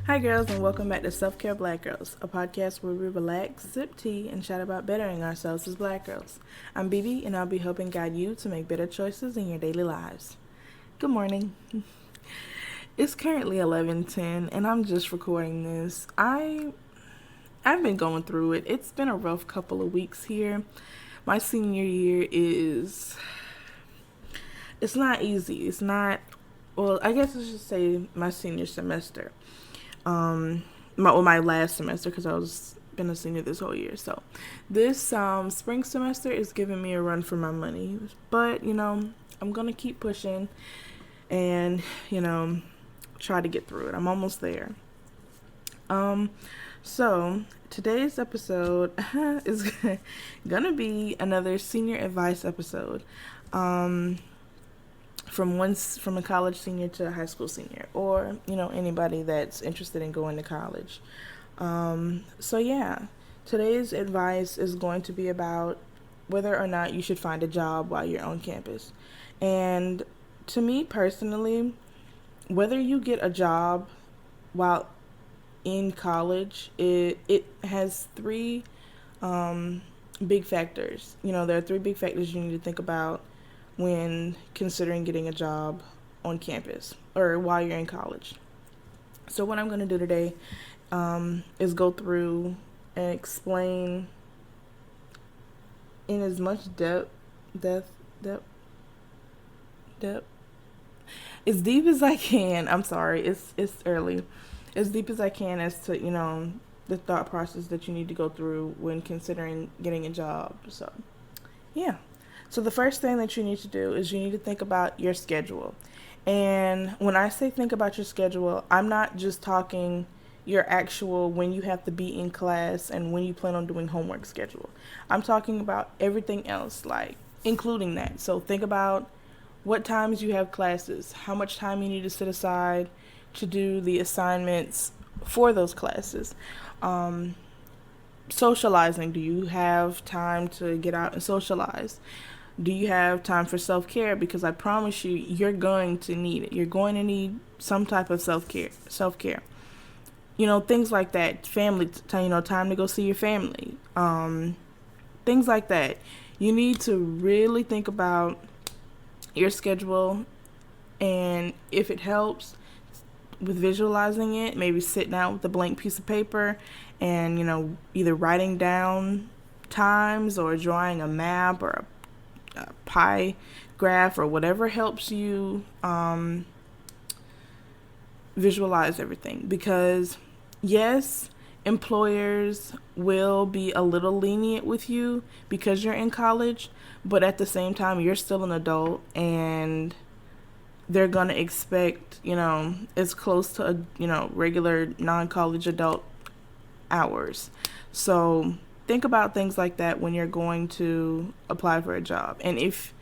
Hi, girls, and welcome back to Self-Care Black Girls, a podcast where we relax, sip tea, and chat about bettering ourselves as black girls. I'm Bibi, and I'll be helping guide you to make better choices in your daily lives. Good morning. It's currently 11:10, and I'm just recording this. I've been going through it. It's been a rough couple of weeks here. My senior year it's not easy. It's not, well, I guess I should say my senior semester. My last semester, because I was been a senior this whole year. So this spring semester is giving me a run for my money, but I'm gonna keep pushing and try to get through it. I'm almost there. So today's episode is gonna be another senior advice episode. From a college senior to a high school senior, or anybody that's interested in going to college. So yeah, today's advice is going to be about whether or not you should find a job while you're on campus. And to me personally, whether you get a job while in college, it has three big factors. There are three big factors you need to think about when considering getting a job on campus or while you're in college. So what I'm going to do today is go through and explain in as much depth, as deep as I can. I'm sorry, it's early. As deep as I can as to, the thought process that you need to go through when considering getting a job. So, yeah. So the first thing that you need to do is you need to think about your schedule. And when I say think about your schedule, I'm not just talking your actual when you have to be in class and when you plan on doing homework schedule. I'm talking about everything else, like including that. So think about what times you have classes, how much time you need to set aside to do the assignments for those classes. Socializing, do you have time to get out and socialize? Do you have time for self-care? Because I promise you, you're going to need it. You're going to need some type of self-care. Things like that. Family, time to go see your family. Things like that. You need to really think about your schedule, and if it helps with visualizing it, maybe sitting out with a blank piece of paper and, either writing down times or drawing a map or a pie graph or whatever helps you visualize everything. Because yes, employers will be a little lenient with you because you're in college, but at the same time you're still an adult and they're gonna expect as close to regular non-college adult hours. So think about things like that when you're going to apply for a job. And if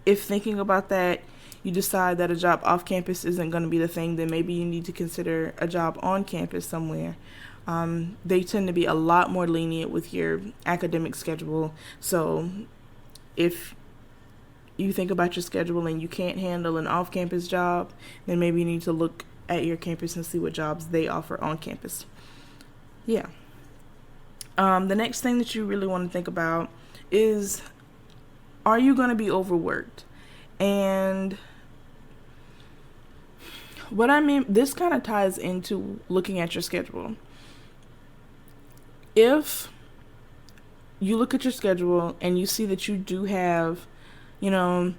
thinking about that, you decide that a job off campus isn't going to be the thing, then maybe you need to consider a job on campus somewhere. They tend to be a lot more lenient with your academic schedule. So if you think about your schedule and you can't handle an off-campus job, then maybe you need to look at your campus and see what jobs they offer on campus. Yeah. The next thing that you really want to think about is, are you going to be overworked? And what I mean, this kind of ties into looking at your schedule. If you look at your schedule and you see that you do have, a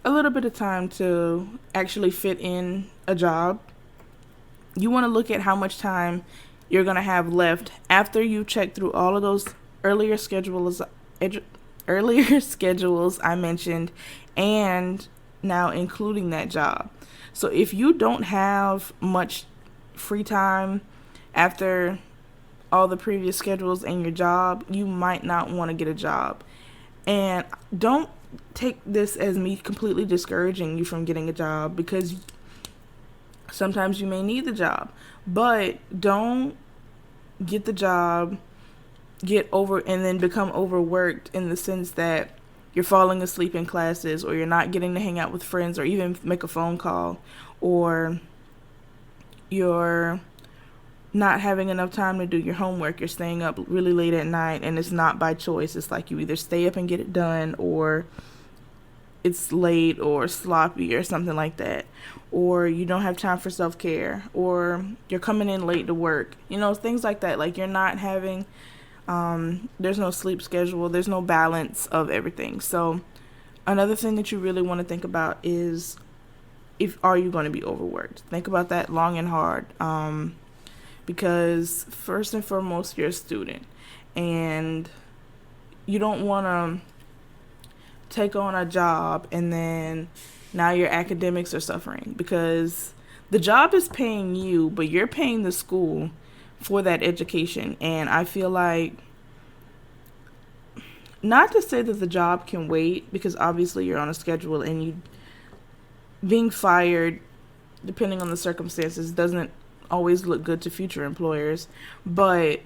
little bit of time to actually fit in a job, you want to look at how much time you're going to have left after you check through all of those earlier schedules I mentioned, and now including that job. So if you don't have much free time after all the previous schedules and your job, you might not want to get a job. And don't take this as me completely discouraging you from getting a job, because sometimes you may need the job, but don't get the job, get over, and then become overworked in the sense that you're falling asleep in classes, or you're not getting to hang out with friends or even make a phone call, or you're not having enough time to do your homework, you're staying up really late at night, and it's not by choice. It's like you either stay up and get it done, or it's late or sloppy or something like that, or you don't have time for self-care, or you're coming in late to work, things like that. Like, you're not having there's no sleep schedule, there's no balance of everything. So another thing that you really want to think about is, are you going to be overworked? Think about that long and hard, because first and foremost, you're a student, and you don't want to take on a job and then now your academics are suffering, because the job is paying you, but you're paying the school for that education. And I feel like, not to say that the job can wait, because obviously you're on a schedule, and you being fired, depending on the circumstances, doesn't always look good to future employers. But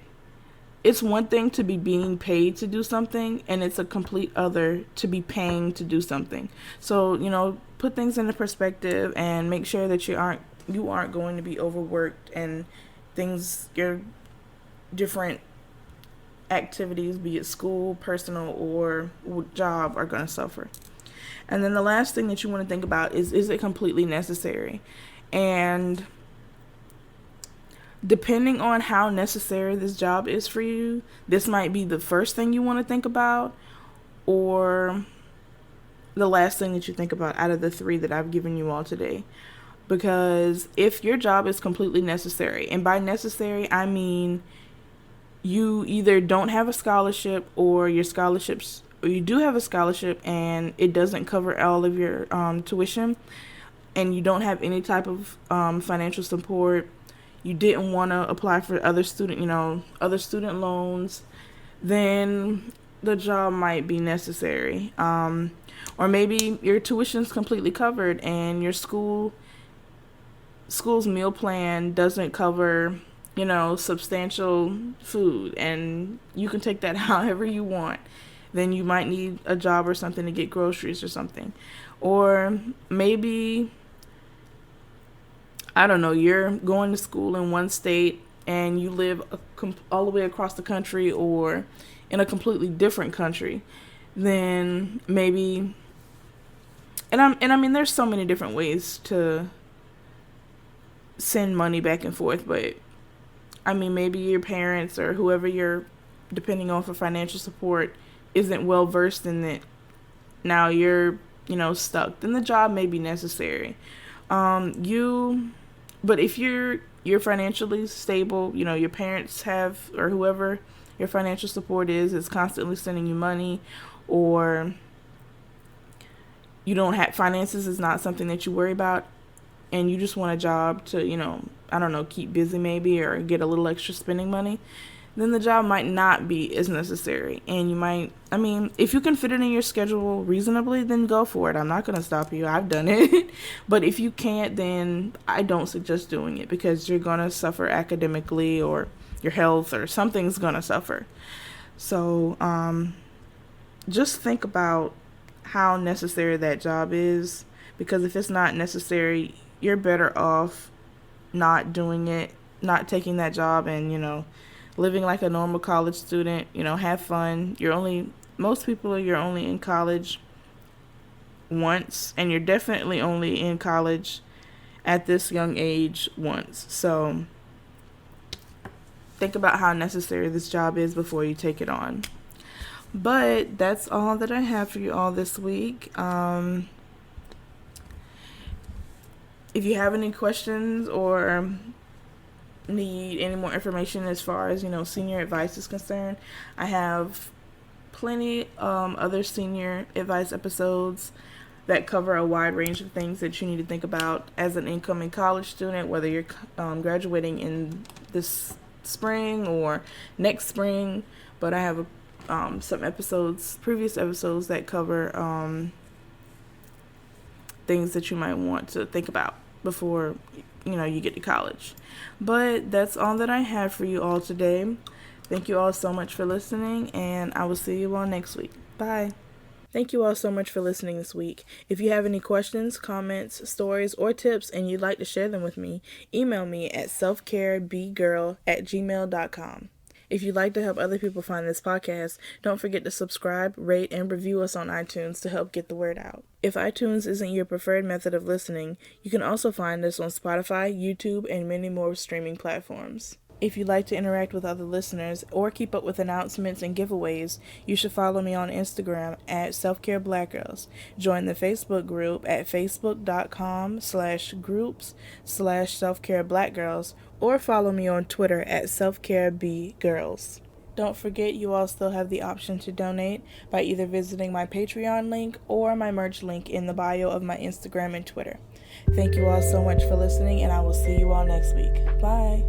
it's one thing to be being paid to do something, and it's a complete other to be paying to do something. So, put things into perspective and make sure that you aren't going to be overworked, and your different activities, be it school, personal, or job, are going to suffer. And then the last thing that you want to think about is it completely necessary? And depending on how necessary this job is for you, this might be the first thing you want to think about, or the last thing that you think about out of the three that I've given you all today. Because if your job is completely necessary, and by necessary, I mean you either don't have a scholarship, or your scholarships, or you do have a scholarship and it doesn't cover all of your tuition, and you don't have any type of financial support, you didn't want to apply for other student loans, then the job might be necessary. Or maybe your tuition's completely covered, and your school's meal plan doesn't cover, substantial food, and you can take that however you want. Then you might need a job or something to get groceries or something. Or maybe, I don't know, you're going to school in one state and you live all the way across the country, or in a completely different country. Then maybe, and I mean, there's so many different ways to send money back and forth, but I mean, maybe your parents or whoever you're depending on for financial support isn't well versed in it. Now you're, stuck. Then the job may be necessary. But if you're financially stable, your parents have, or whoever your financial support is constantly sending you money, or you don't have finances, is not something that you worry about, and you just want a job to, I don't know, keep busy maybe, or get a little extra spending money, then the job might not be as necessary. And you might, if you can fit it in your schedule reasonably, then go for it. I'm not going to stop you. I've done it. But if you can't, then I don't suggest doing it, because you're going to suffer academically, or your health, or something's going to suffer. So just think about how necessary that job is, because if it's not necessary, you're better off not doing it, not taking that job, and, living like a normal college student, have fun. Most people, you're only in college once, and you're definitely only in college at this young age once. So think about how necessary this job is before you take it on. But that's all that I have for you all this week. If you have any questions or need any more information as far as, senior advice is concerned, I have plenty other senior advice episodes that cover a wide range of things that you need to think about as an incoming college student, whether you're graduating in this spring or next spring. But I have some previous episodes that cover things that you might want to think about before you get to college. But that's all that I have for you all today. Thank you all so much for listening, and I will see you all next week. Bye. Thank you all so much for listening this week. If you have any questions, comments, stories, or tips and you'd like to share them with me, email me at selfcarebgirl@gmail.com. If you'd like to help other people find this podcast, don't forget to subscribe, rate, and review us on iTunes to help get the word out. If iTunes isn't your preferred method of listening, you can also find us on Spotify, YouTube, and many more streaming platforms. If you'd like to interact with other listeners or keep up with announcements and giveaways, you should follow me on Instagram at selfcareblackgirls. Join the Facebook group at facebook.com/groups/selfcareblackgirls or follow me on Twitter at selfcarebgirls. Don't forget you all still have the option to donate by either visiting my Patreon link or my merch link in the bio of my Instagram and Twitter. Thank you all so much for listening, and I will see you all next week. Bye.